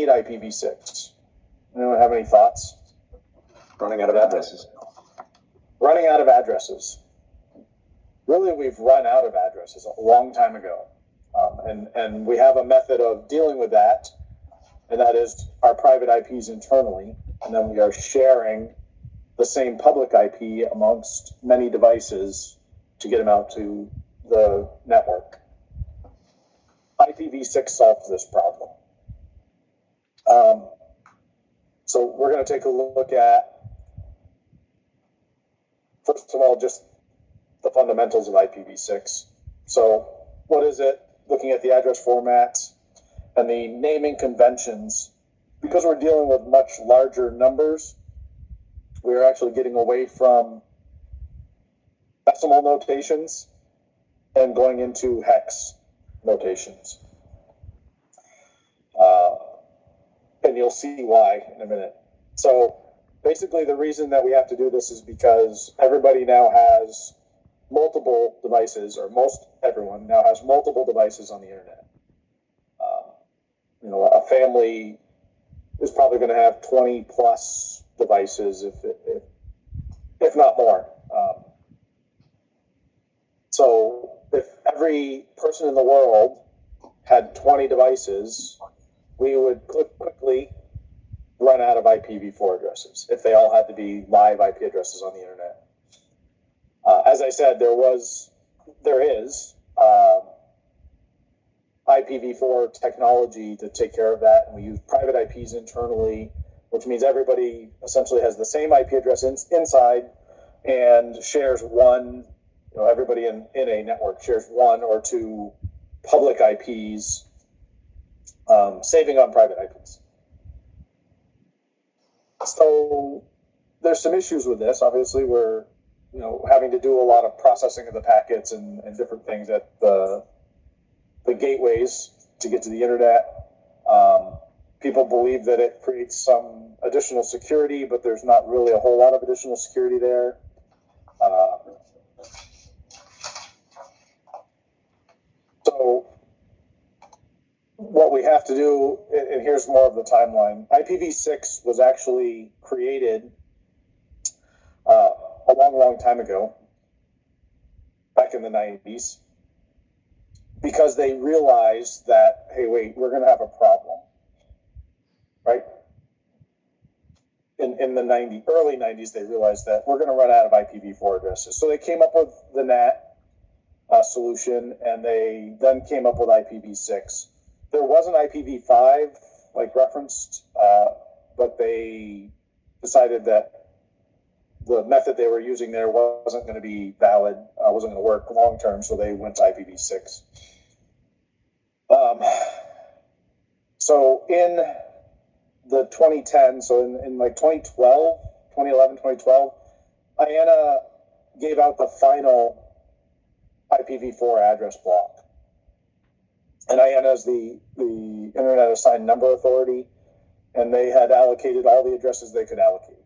need IPv6? Anyone have any thoughts? Running out of addresses. Running out of addresses. Really, we've run out of addresses a long time ago. And we have a method of dealing with that, and that is our private IPs internally, and then we are sharing the same public IP amongst many devices to get them out to the network. IPv6 solves this problem. So we're going to take a look at, first of all, just the fundamentals of IPv6. So what is it? Looking at the address formats and the naming conventions. Because we're dealing with much larger numbers, we're actually getting away from decimal notations and going into hex notations. And you'll see why in a minute. So basically the reason that we have to do this is because everybody now has multiple devices, or most everyone now has multiple devices on the internet. A family is probably going to have 20 plus devices, if not more. So if every person in the world had 20 devices, we would quickly run out of IPv4 addresses if they all had to be live IP addresses on the internet. As I said, there is IPv4 technology to take care of that, and we use private IPs internally, which means everybody essentially has the same IP address inside and shares one. Everybody in a network shares one or two public IPs, saving on private IPs. So there's some issues with this. Obviously, we're having to do a lot of processing of the packets and different things at the gateways to get to the internet. People believe that it creates some additional security, but there's not really a whole lot of additional security there. So what we have to do, and here's more of the timeline. IPv6 was actually created a long time ago, back in the 90s, because they realized that, hey, wait, we're going to have a problem, right? In the early 90s, they realized that we're going to run out of IPv4 addresses. So they came up with the NAT solution, and they then came up with IPv6. There was an IPv5, like referenced, but they decided that the method they were using there wasn't going to be valid, wasn't going to work long term, so they went to IPv6. So in the 2010, so in like 2011, 2012, IANA gave out the final IPv4 address block. And IANA is the Internet Assigned Number Authority, and they had allocated all the addresses they could allocate.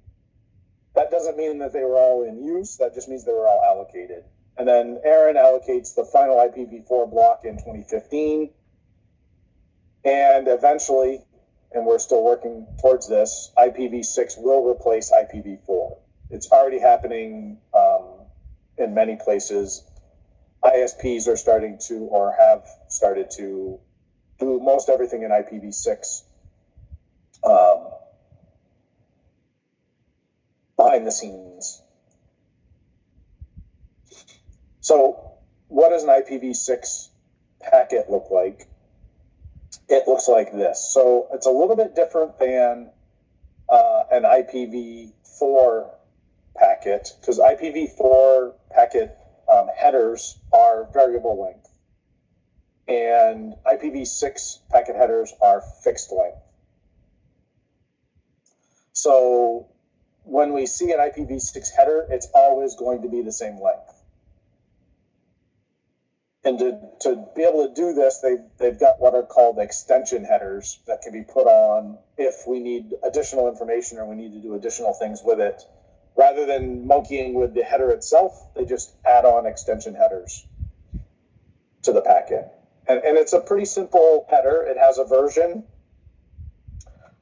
That doesn't mean that they were all in use, that just means they were all allocated. And then AARN allocates the final IPv4 block in 2015, and eventually, and we're still working towards this, IPv6 will replace IPv4. It's already happening in many places. ISPs are starting to, or have started to, do most everything in IPv6 behind the scenes. So what does an IPv6 packet look like? It looks like this. So it's a little bit different than an IPv4 packet, because IPv4 packet headers are variable length, and IPv6 packet headers are fixed length. So when we see an IPv6 header, it's always going to be the same length. And to be able to do this, they've got what are called extension headers that can be put on if we need additional information or we need to do additional things with it. Rather than monkeying with the header itself, they just add on extension headers to the packet. And it's a pretty simple header. It has a version.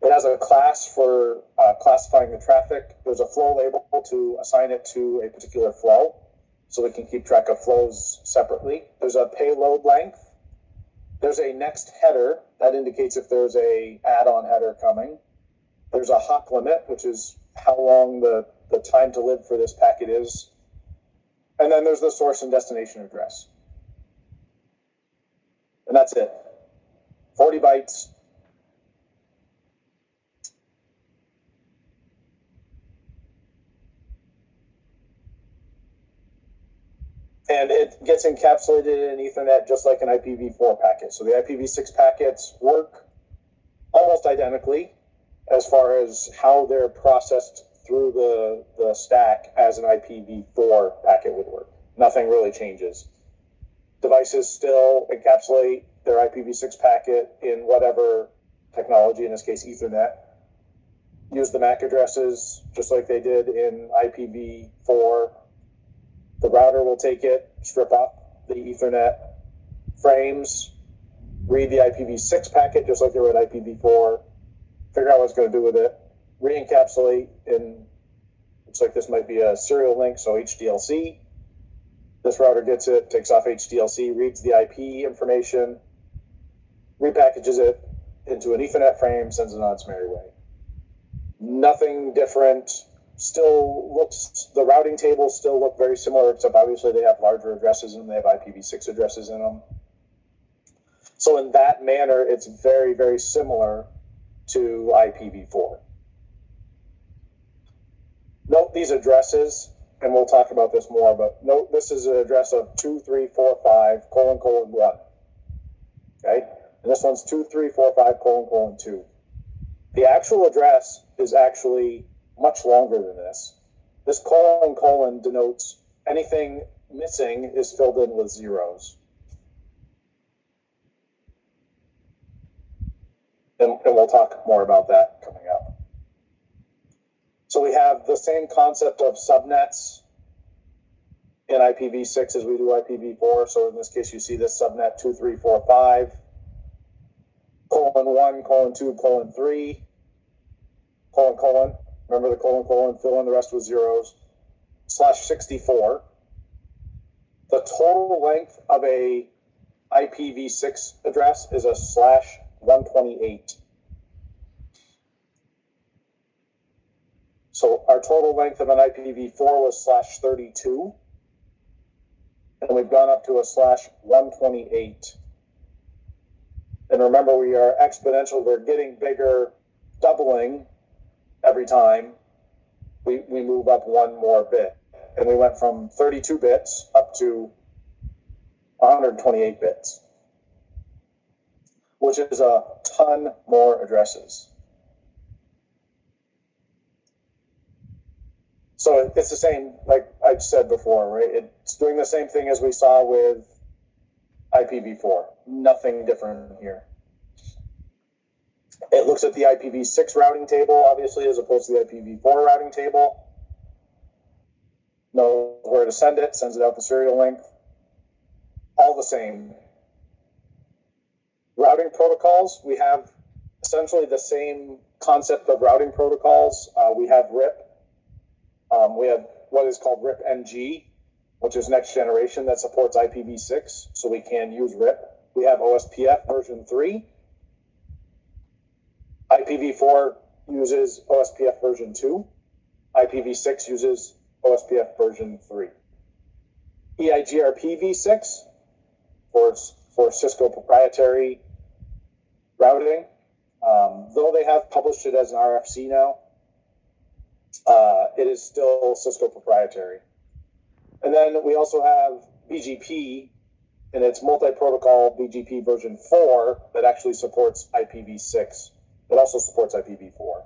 It has a class for classifying the traffic. There's a flow label to assign it to a particular flow, so we can keep track of flows separately. There's a payload length. There's a next header that indicates if there's a add-on header coming. There's a hop limit, which is how long the time to live for this packet is. And then there's the source and destination address. And that's it. 40 bytes. And it gets encapsulated in Ethernet just like an IPv4 packet. So the IPv6 packets work almost identically as far as how they're processed through the stack as an IPv4 packet would work. Nothing really changes. Devices still encapsulate their IPv6 packet in whatever technology, in this case Ethernet. Use the MAC addresses just like they did in IPv4. The router will take it, strip off the Ethernet frames, read the IPv6 packet just like they would IPv4, figure out what it's going to do with it, re-encapsulate in, looks like this might be a serial link, so HDLC. This router gets it, takes off HDLC, reads the IP information, repackages it into an Ethernet frame, sends it on its merry way. Nothing different. Still looks, the routing tables still look very similar, except obviously they have larger addresses and they have IPv6 addresses in them. So in that manner, it's very, very similar to IPv4. Note these addresses, and we'll talk about this more, but note this is an address of 2345::1. Okay? And this one's 2345::2. The actual address is actually much longer than this. This ::: denotes anything missing is filled in with zeros. And we'll talk more about that coming up. So we have the same concept of subnets in IPv6 as we do IPv4. So in this case, you see this subnet 2345:1:2:3, : remember the : fill in the rest with zeros, /64. The total length of a IPv6 address is a /128. So our total length of an IPv4 was /32. And we've gone up to a /128. And remember, we are exponential, we're getting bigger, doubling every time we move up one more bit. And we went from 32 bits up to 128 bits, which is a ton more addresses. So it's the same, like I said before, right? It's doing the same thing as we saw with IPv4. Nothing different here. It looks at the IPv6 routing table, obviously, as opposed to the IPv4 routing table. Knows where to send it, sends it out the serial link. All the same. Routing protocols, we have essentially the same concept of routing protocols. We have RIP. We have what is called RIP-NG, which is next generation that supports IPv6, so we can use RIP. We have OSPF version 3. IPv4 uses OSPF version 2. IPv6 uses OSPF version 3. EIGRP v6 for Cisco proprietary routing. Though they have published it as an RFC now, it is still Cisco proprietary. And then we also have BGP, and it's multi-protocol BGP version 4 that actually supports IPv6. It also supports IPv4.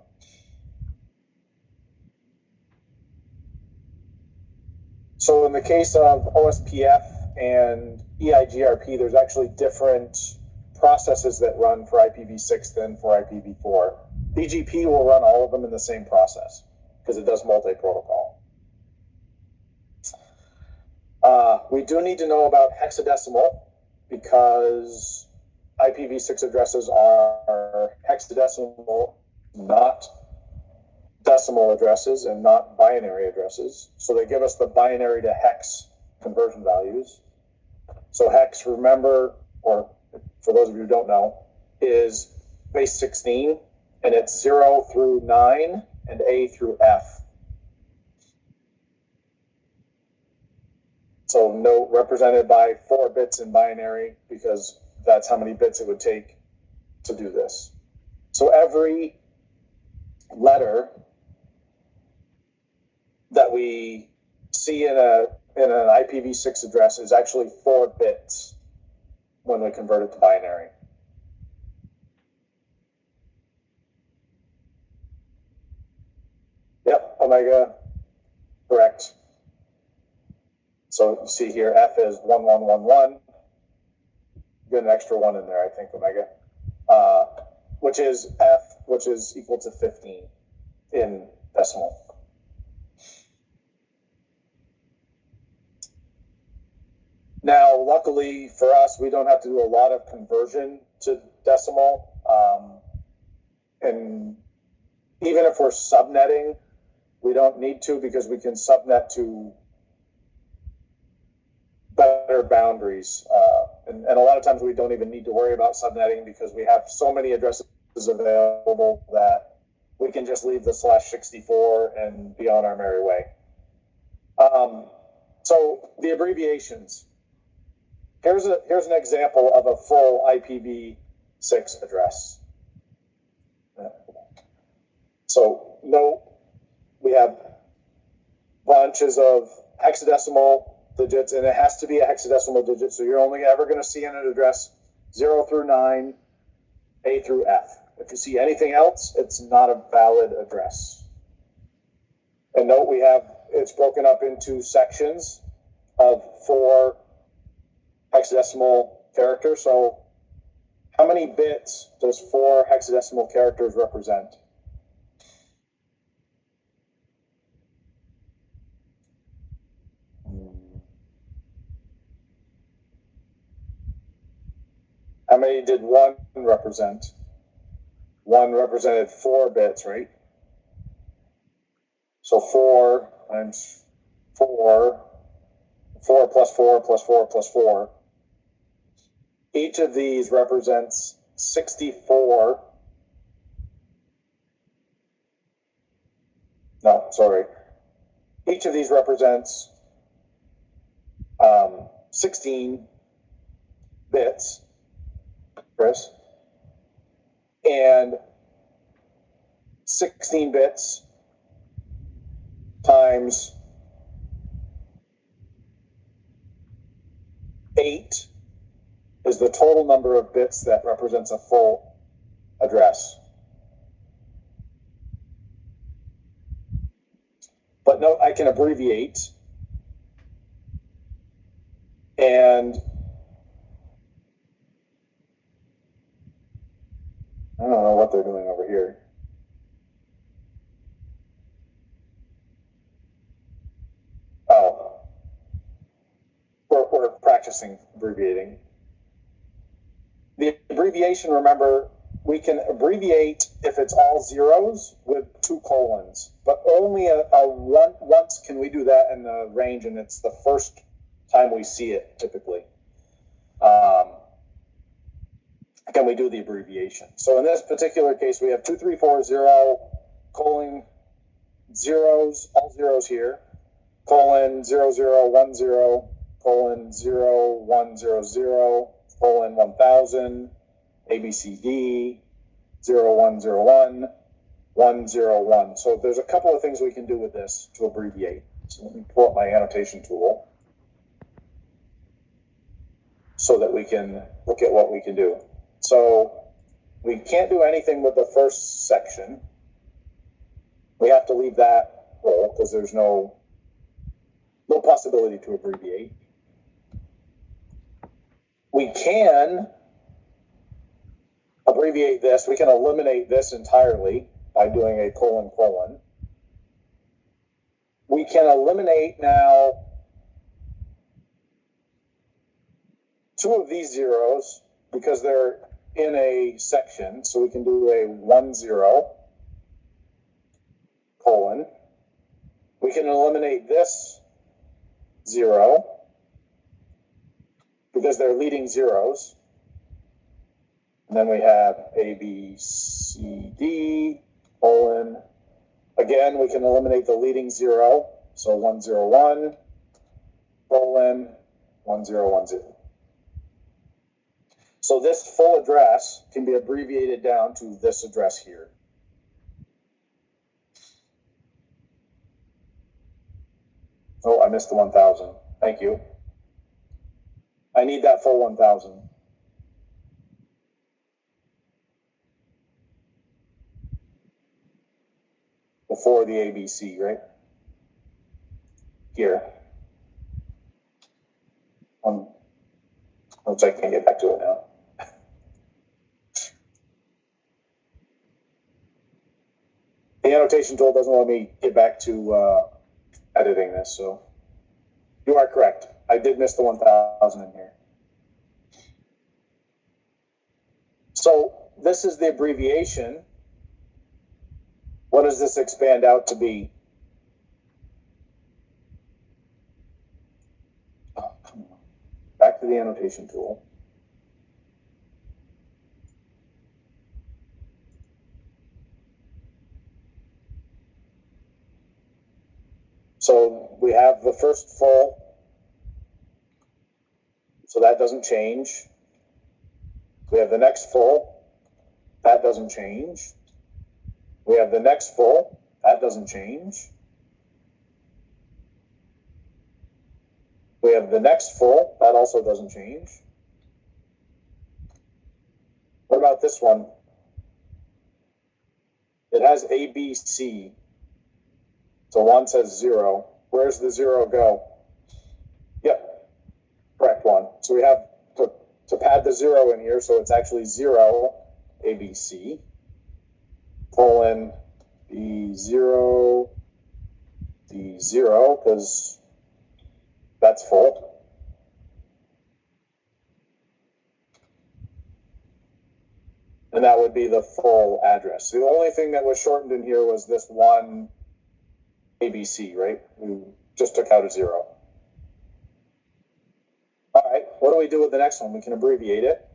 So in the case of OSPF and EIGRP, there's actually different processes that run for IPv6 than for IPv4. BGP will run all of them in the same process because it does multi-protocol. We do need to know about hexadecimal because IPv6 addresses are hexadecimal not decimal addresses and not binary addresses. So they give us the binary to hex conversion values. So hex, remember, or for those of you who don't know, is base 16, and it's 0 through 9 and A through F. So note represented by 4 bits in binary, because that's how many bits it would take to do this. So every letter that we see in an IPv6 address is actually 4 bits when we convert it to binary. Yep, Omega, correct. So you see here, F is 1111. Get an extra 1 in there, I think, Omega. Which is F, which is equal to 15 in decimal. Now, luckily for us, we don't have to do a lot of conversion to decimal. And even if we're subnetting, we don't need to, because we can subnet to better boundaries. And a lot of times we don't even need to worry about subnetting, because we have so many addresses available that we can just leave the /64 and be on our merry way. So the abbreviations. Here's an example of a full IPv6 address. So note, we have bunches of hexadecimal digits, and it has to be a hexadecimal digit, so you're only ever going to see in an address 0 through 9, A through F. If you see anything else, it's not a valid address. And note, it's broken up into sections of 4 hexadecimal characters. So how many bits does 4 hexadecimal characters represent? How many did 1 represent? 1 represented 4 bits, right? So 4 times 4, 4 plus 4 plus 4 plus 4. Each of these represents 64. No, sorry. Each of these represents 16 bits, Chris. And 16 bits times 8 is the total number of bits that represents a full address. But note, I can abbreviate, and I don't know what they're doing over here. Oh, we're practicing abbreviating. The abbreviation, remember, we can abbreviate if it's all zeros with 2 colons, but only once can we do that in the range, and it's the first time we see it typically. Can we do the abbreviation? So in this particular case, we have 2340 colon zeros, all zeros here, colon 0010 colon 0100 colon 1000 ABCD 0101 101. So there's a couple of things we can do with this to abbreviate. So let me pull up my annotation tool so that we can look at what we can do. So we can't do anything with the first section. We have to leave that whole because there's no possibility to abbreviate. We can abbreviate this. We can eliminate this entirely by doing a colon colon. We can eliminate now 2 of these zeros because they're in a section, so we can do a 10. colon. We can eliminate this 0 because they're leading zeros. And then we have A, B, C, D, colon. Again, we can eliminate the leading 0. So 1, 0, 1, colon, 1, 0, 1, 0. So this full address can be abbreviated down to this address here. Oh, I missed the 1,000. Thank you. I need that full 1,000. Before the ABC, right? Here. Oops, I can't get back to it now. The annotation tool doesn't let me get back to editing this, so you are correct. I did miss the 1,000 in here. So this is the abbreviation. What does this expand out to be? Oh, come on. Back to the annotation tool. So we have the first full, so that doesn't change. We have the next full, that doesn't change. We have the next full, that doesn't change. We have the next full, that also doesn't change. What about this one? It has A, B, C. So one says 0. Where's the 0 go? Yep, correct one. So we have to pad the 0 in here, so it's actually 0, ABC, colon, B0, D0, because that's full. And that would be the full address. The only thing that was shortened in here was this one ABC, right? We just took out a 0. All right, what do we do with the next one? We can abbreviate it.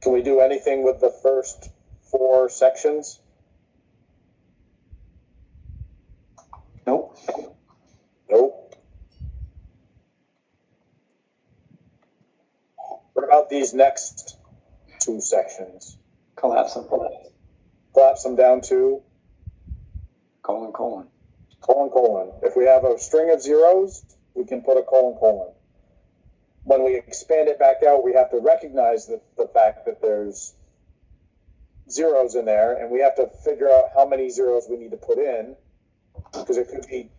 Can we do anything with the first 4 sections? Nope. Nope. What about these next 2 sections? Collapse them. Collapse them down to Colon, colon. colon, colon. If we have a string of zeros, we can put a colon, colon. When we expand it back out, we have to recognize the fact that there's zeros in there, and we have to figure out how many zeros we need to put in, because it could be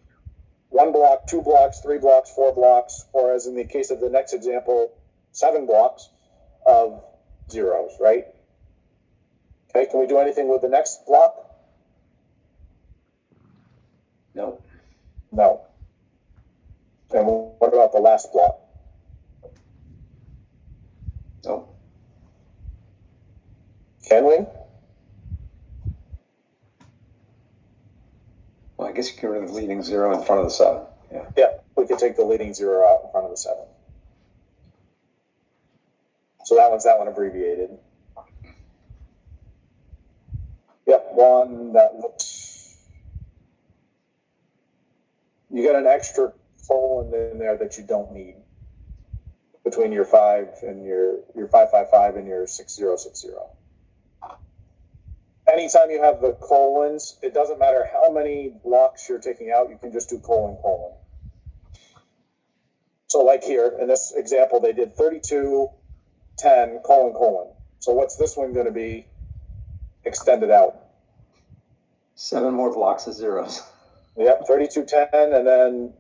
1 block, 2 blocks, 3 blocks, 4 blocks, or as in the case of the next example, 7 blocks of zeros, right? Okay, can we do anything with the next block? No. No. And what about the last block? No. Can we? Well, I guess you can get rid of the leading 0 in front of the 7. Yeah. Yeah, we could take the leading 0 out in front of the 7. So that one abbreviated. Yep, one that looks. You got an extra colon in there that you don't need between your 5 and your 555 and your 6060. Anytime you have the colons, it doesn't matter how many blocks you're taking out, you can just do colon, colon. So like here, in this example, they did 32, 10, colon, colon. So what's this one going to be extended out? 7 more blocks of zeros. Yep, 32, 10, and then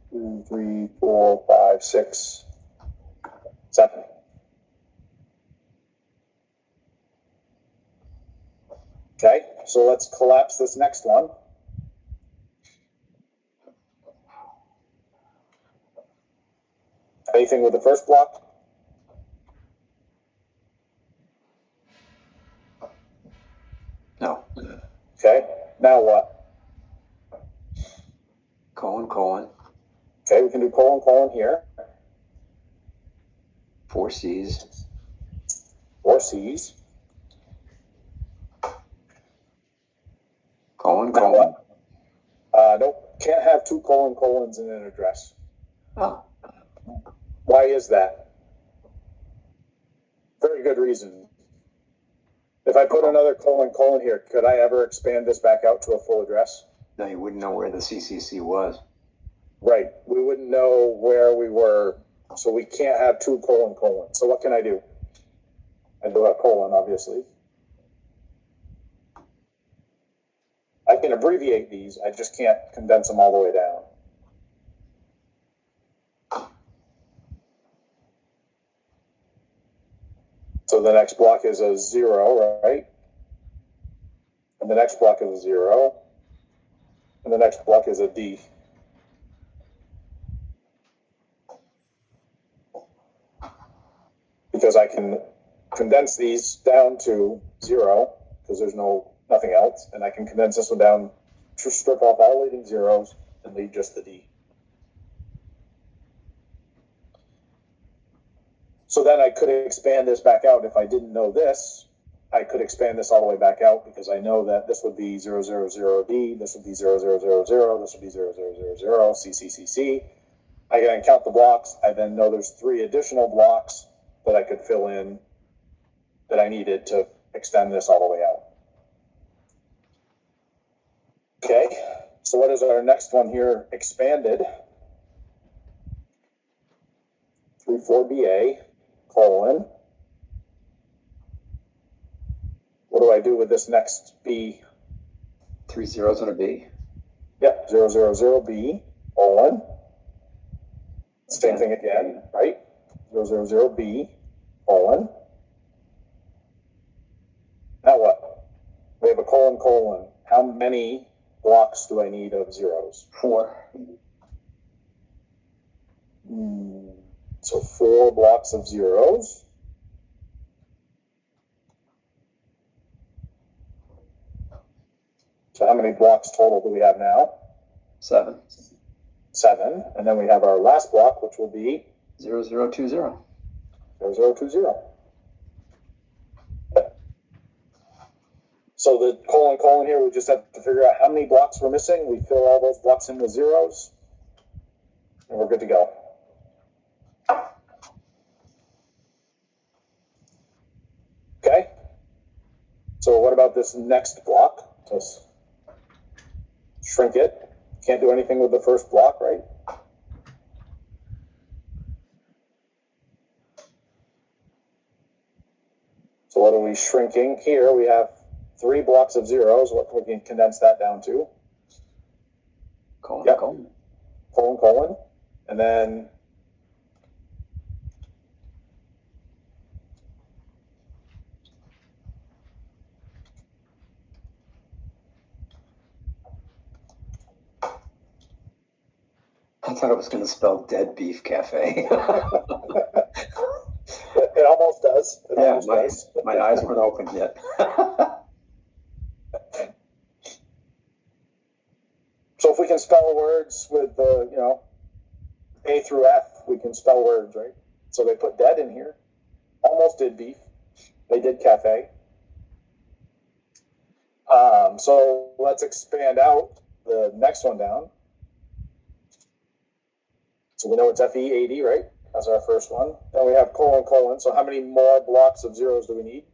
two, 3, 4, 5, 6, 7. Okay, so let's collapse this next one. anything with the first block? No. Okay, now what? Colon, Okay, we can do colon here. 4 C's. 4 C's. Colon. Nope, can't have two colons in an address. Oh, Why is that? Very good reason. If I put another colon here, could I ever expand this back out to a full address? no, you wouldn't know where the CCC was. Right, we wouldn't know where we were, so we can't have two colon. So what can I do? I do a colon, obviously. I can abbreviate these, I just can't condense them all the way down. So the next block is a 0, right? And the next block is a 0. And the next block is a D. Because I can condense these down to 0, because there's nothing else, and I can condense this one down to strip off all leading zeros and leave just the D. So then I could expand this back out. If I didn't know this, I could expand this all the way back out, because I know that this would be 000D, this would be 0000, this would be 0000, CCCC. I can count the blocks. I then know there's 3 additional blocks that I could fill in that I needed to extend this all the way out. Okay, so what is our next one here? Expanded. 34BA, colon. What do I do with this next B? 3 zeros and a B. Yep, 000B, colon. Same thing again, right? 000B, colon. Now what? We have a colon. How many blocks do I need of zeros? 4. So 4 blocks of zeros. So how many blocks total do we have now? 7. 7. And then we have our last block, which will be 0020. 0020. So the colon here, we just have to figure out how many blocks we're missing. We fill all those blocks in with zeros, and we're good to go. Okay. So what about this next block? Just shrink it. Can't do anything with the first block, right? So what are we shrinking? Here we have 3 blocks of zeros. What we can condense that down to? Colon. Yep. Colon. And then I thought it was going to spell Dead Beef Cafe. it almost does. It Yeah, almost does. my eyes weren't open yet. So if we can spell words with the, A through F, we can spell words, right? So they put dead in here. Almost did beef. They did cafe. So let's expand out the next one down. So we know it's FE80, right? That's our first one. Then we have colon. So how many more blocks of zeros do we need?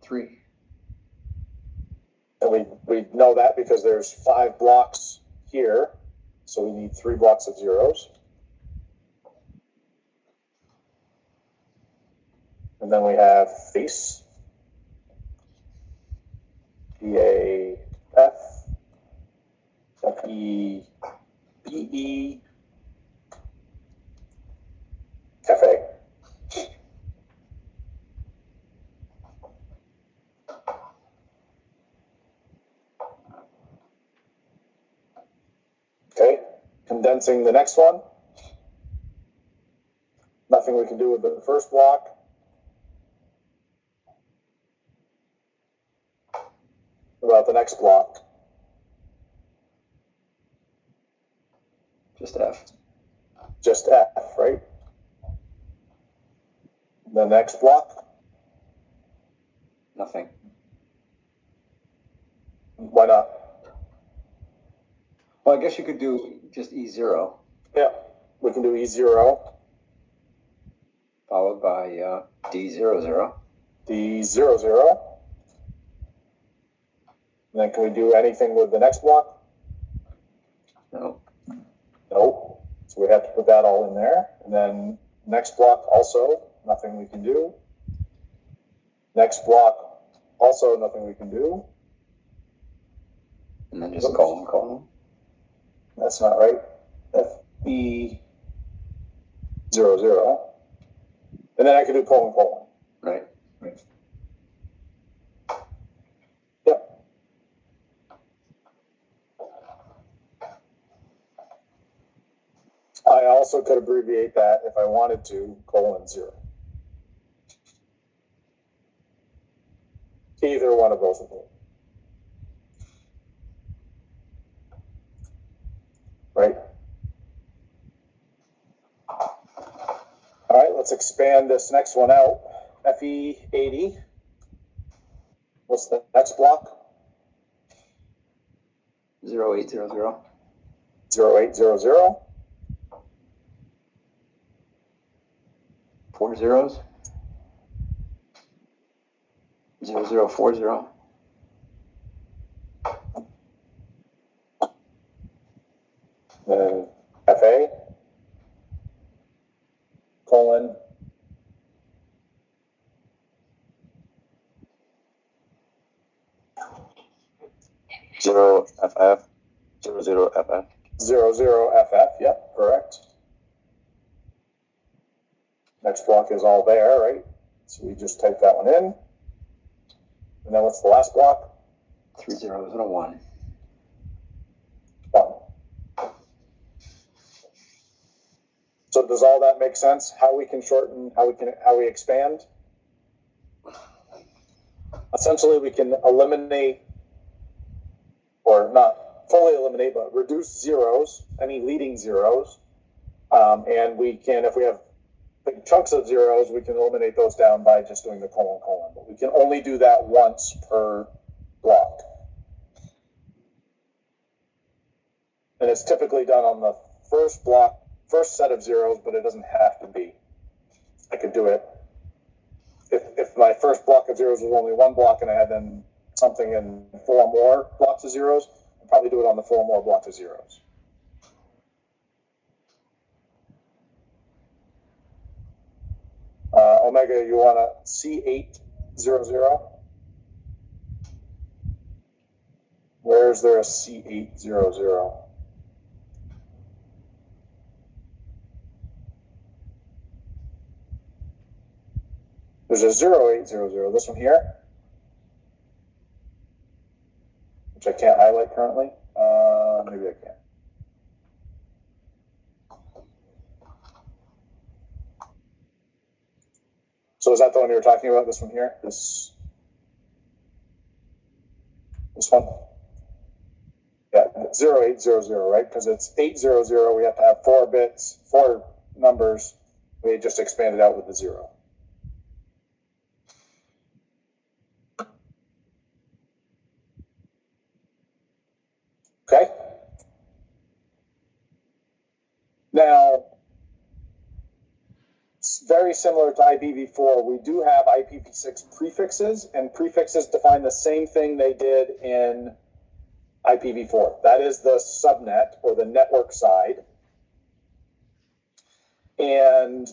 3. And we know that because there's 5 blocks here. So we need 3 blocks of zeros. And then we have face. BAF. FEBE. Cafe. Okay, condensing the next one. Nothing we can do with the first block. What about the next block? Just F. Just F, right? The next block? Nothing. Why not? Well, I guess you could do just E0 Yeah, we can do E0, followed by D00. D00. And then can we do anything with the next block? No. Nope. So we have to put that all in there. And then next block also, nothing we can do. Next block, also nothing we can do. And then just colon. That's not right. FE00. And then I could do colon. Right. Yep. I also could abbreviate that if I wanted to, :0. Either one of those of them. Right? All right, let's expand this next one out. FE80. What's the next block? 0800. 0800. 4 zeros. 0040. Then FA, colon, Zero FF, 00 FF. 00FF, yep, correct. Next block is all there, right? So we just type that one in. And then what's the last block? 3 zeros and a 1. 1. So does all that make sense? How we can shorten, how we expand? Essentially, we can eliminate, or not fully eliminate, but reduce zeros, any leading zeros. And we can, if we have big chunks of zeros, we can eliminate those down by just doing the colon. But we can only do that once per block. And it's typically done on the first block, first set of zeros, but it doesn't have to be. I could do it. If my first block of zeros was only one block and I had then something in 4 more blocks of zeros, I'd probably do it on the 4 more blocks of zeros. Omega, you want a C800? Where is there a C800? There's a 0800, this one here, which I can't highlight currently. Maybe I can. So is that the one you were talking about? This one here? This one? Yeah, 0800, right? Because it's 800, we have to have 4 bits, 4 numbers. We just expanded out with the 0. Okay. Now, it's very similar to IPv4. We do have IPv6 prefixes, and prefixes define the same thing they did in IPv4. That is the subnet or the network side. And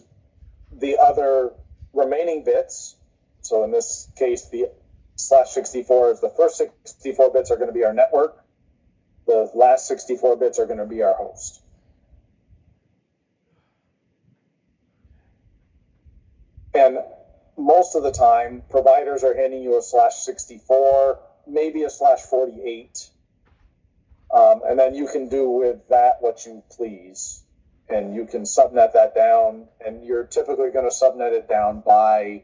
the other remaining bits, so in this case, the /64 is the first 64 bits are going to be our network. The last 64 bits are going to be our host. And most of the time, providers are handing you a /64, maybe a /48. And then you can do with that what you please. and you can subnet that down, and you're typically going to subnet it down by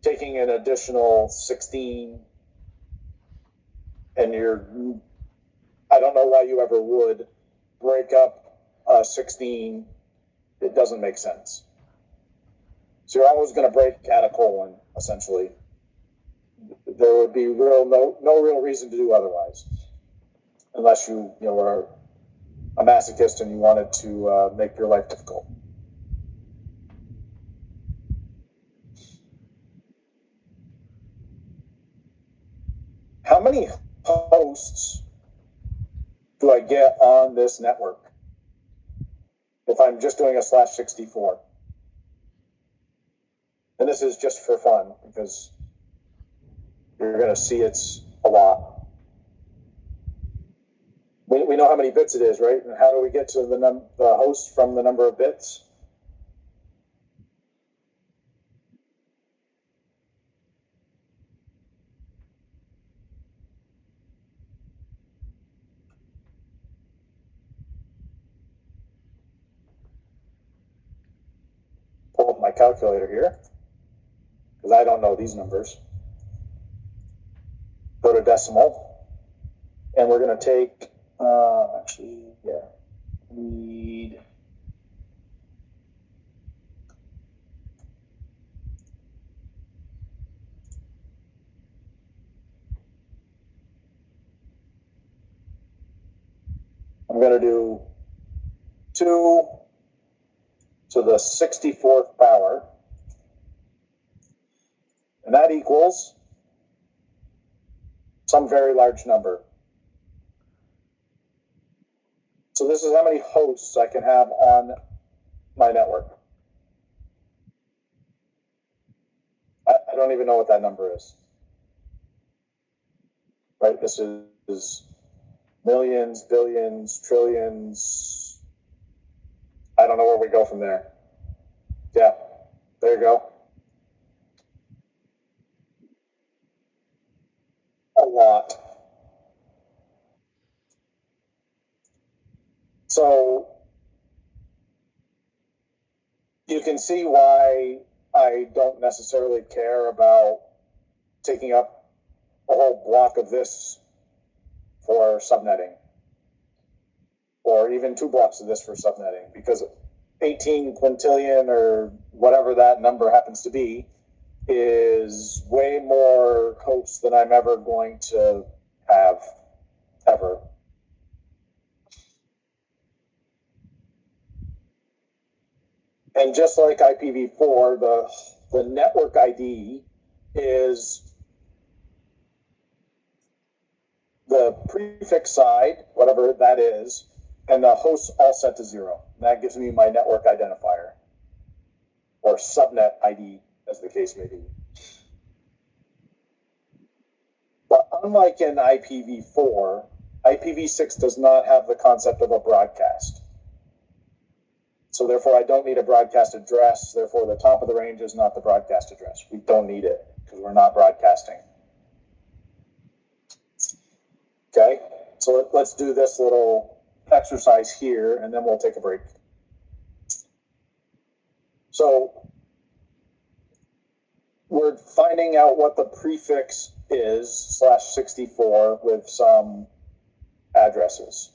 taking an additional 16, and I don't know why you ever would break up 16. It doesn't make sense. So you're always going to break at a colon, essentially. There would be no real reason to do otherwise, unless you are a masochist and you wanted to make your life difficult. How many hosts do I get on this network if I'm just doing a /64? And this is just for fun, because you're going to see it's a lot. We know how many bits it is, right? And how do we get to the host from the number of bits? Pull up my calculator here, because I don't know these numbers. Go to decimal, and we're going to take, need I'm going to do 2 to the 64th power, and that equals some very large number. So this is how many hosts I can have on my network. I don't even know what that number is. Right? This is millions, billions, trillions. I don't know where we go from there. Yeah, there you go. A lot. So you can see why I don't necessarily care about taking up a whole block of this for subnetting, or even 2 blocks of this for subnetting, because 18 quintillion or whatever that number happens to be is way more hosts than I'm ever going to have, ever. And just like IPv4, the network ID is the prefix side, whatever that is, and the hosts all set to 0. That gives me my network identifier, or subnet ID, as the case may be. But unlike in IPv4, IPv6 does not have the concept of a broadcast. So therefore, I don't need a broadcast address. Therefore, the top of the range is not the broadcast address. We don't need it because we're not broadcasting. Okay, so let's do this little exercise here, and then we'll take a break. So we're finding out what the prefix is /64 with some addresses.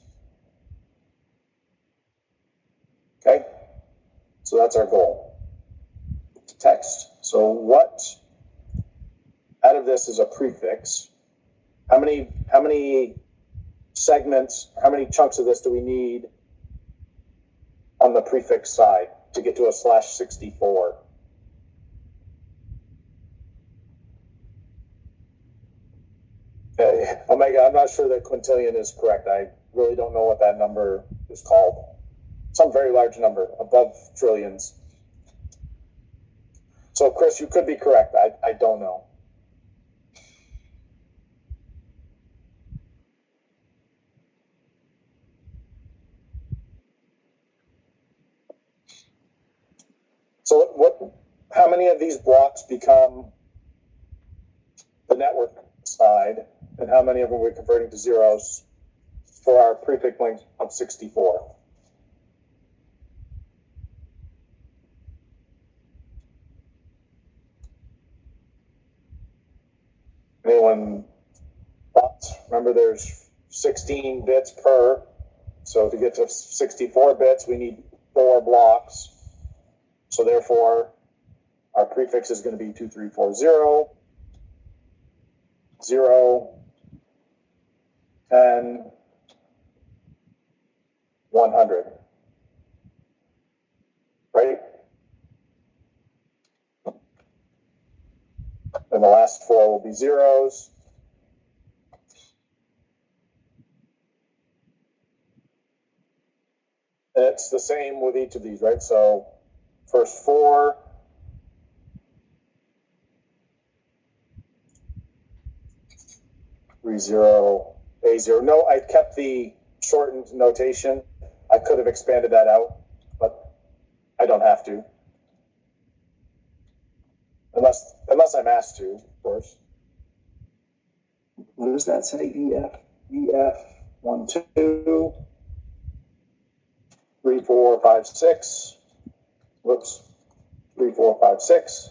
Okay, so that's our goal. Text. So what out of this is a prefix? How many segments, how many chunks of this do we need on the prefix side to get to a /64? Omega, I'm not sure that quintillion is correct. I really don't know what that number is called. Some very large number, above trillions. So, Chris, you could be correct. I don't know. So how many of these blocks become the network side, and how many of them we're converting to zeros for our prefix length of 64? Anyone thoughts? Remember, there's 16 bits per. So to get to 64 bits, we need 4 blocks. So therefore, our prefix is going to be 2340, 0, 10, 100. Right? And the last 4 will be zeros. And it's the same with each of these, right? So first 4, three zero, A0. No, I kept the shortened notation. I could have expanded that out, but I don't have to. Unless I'm asked to, of course. What does that say? EF 1, 2, 3, 4, 5, 6. Whoops. 3, 4, 5, 6.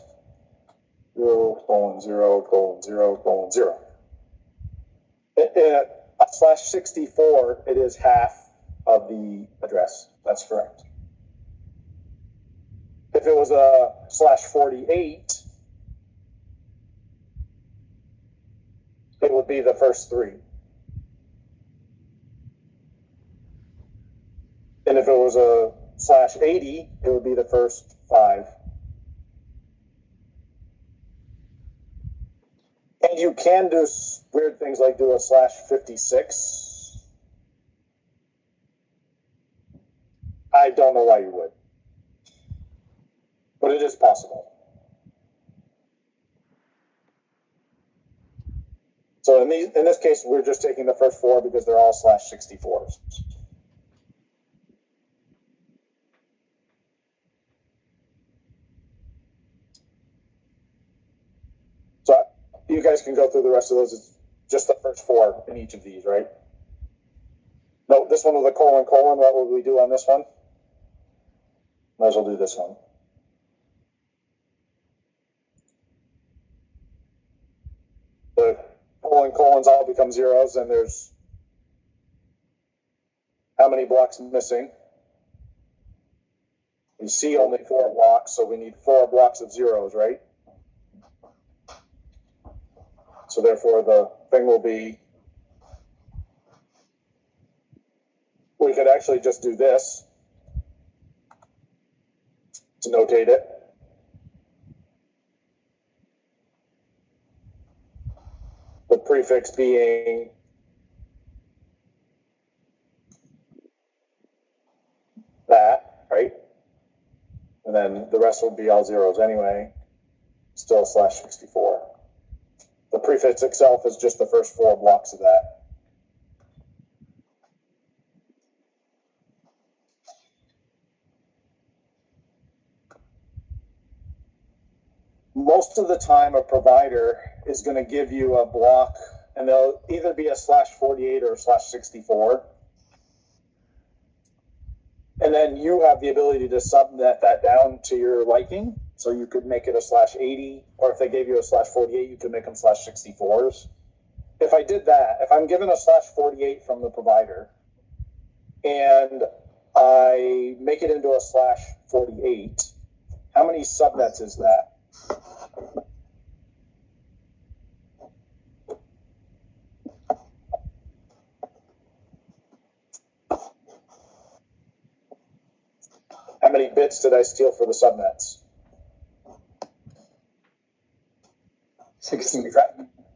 0, colon, 0, colon, 0, colon, 0. A /64, it is half of the address. That's correct. If it was a /48, it would be the first 3. And if it was a /80, it would be the first 5. And you can do weird things like do a /56. I don't know why you would, but it is possible. So in this case, we're just taking the first 4 because they're all /64s. So you guys can go through the rest of those. It's just the first 4 in each of these, right? No, this one with a colon, colon. What would we do on this one? Might as well do this one. The colon, colons all become zeros, and there's how many blocks missing? We see only 4 blocks, so we need 4 blocks of zeros, right? So therefore, the thing will be, we could actually just do this to notate it. The prefix being that, right? And then the rest will be all zeros anyway, still /64. The prefix itself is just the first 4 blocks of that. Most of the time, a provider is going to give you a block, and they'll either be a /48 or a /64. And then you have the ability to subnet that down to your liking. So you could make it a /80, or if they gave you a /48, you could make them /64s. If I did that, if I'm given a /48 from the provider, and I make it into a /48, how many subnets is that? How many bits did I steal for the subnets? 16.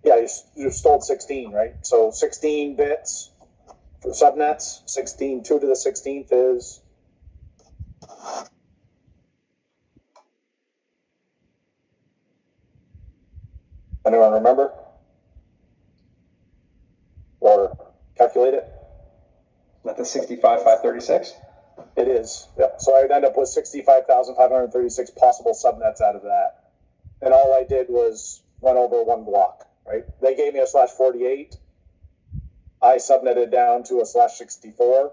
Yeah, you stole 16, right? So 16 bits for subnets. 16, 2 to the 16th is... Anyone remember? Or calculate it? Not the 65,536? It is. Yep. So I would end up with 65,536 possible subnets out of that. And all I did was went over 1 block, right? They gave me a /48. I subnetted down to a /64.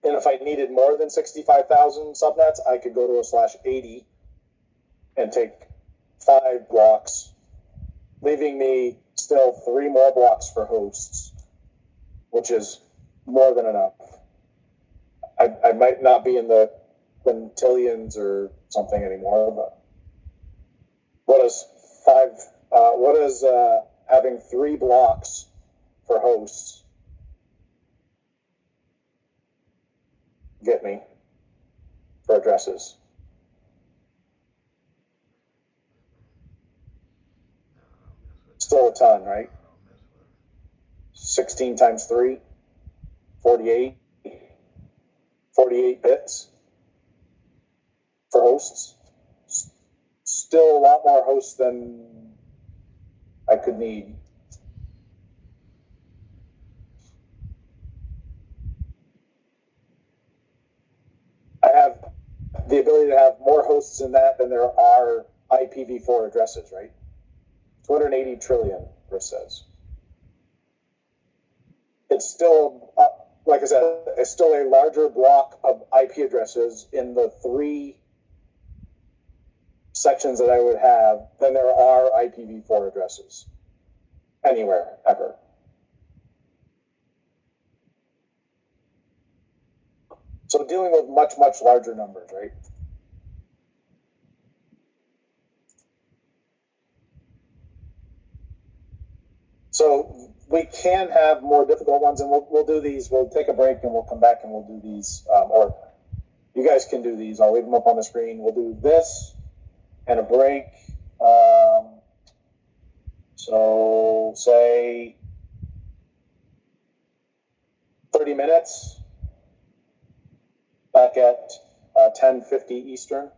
And if I needed more than 65,000 subnets, I could go to a /80 and take 5 blocks. leaving me still 3 more blocks for hosts, which is more than enough. I might not be in the quintillions or something anymore, but what is having 3 blocks for hosts get me for addresses? Still a ton, right? 16 times 3, 48. 48 bits for hosts. Still a lot more hosts than I could need. I have the ability to have more hosts in that than there are IPv4 addresses, right? 280 trillion, Chris says. It's still, like I said, it's still a larger block of IP addresses in the 3 sections that I would have than there are IPv4 addresses anywhere, ever. So dealing with much, much larger numbers, right? So we can have more difficult ones, and we'll do these. We'll take a break and we'll come back and we'll do these. Or you guys can do these. I'll leave them up on the screen. We'll do this and a break. So say 30 minutes. Back at 10:50 Eastern.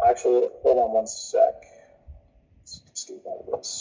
Actually, hold on one sec. Let's escape out of this.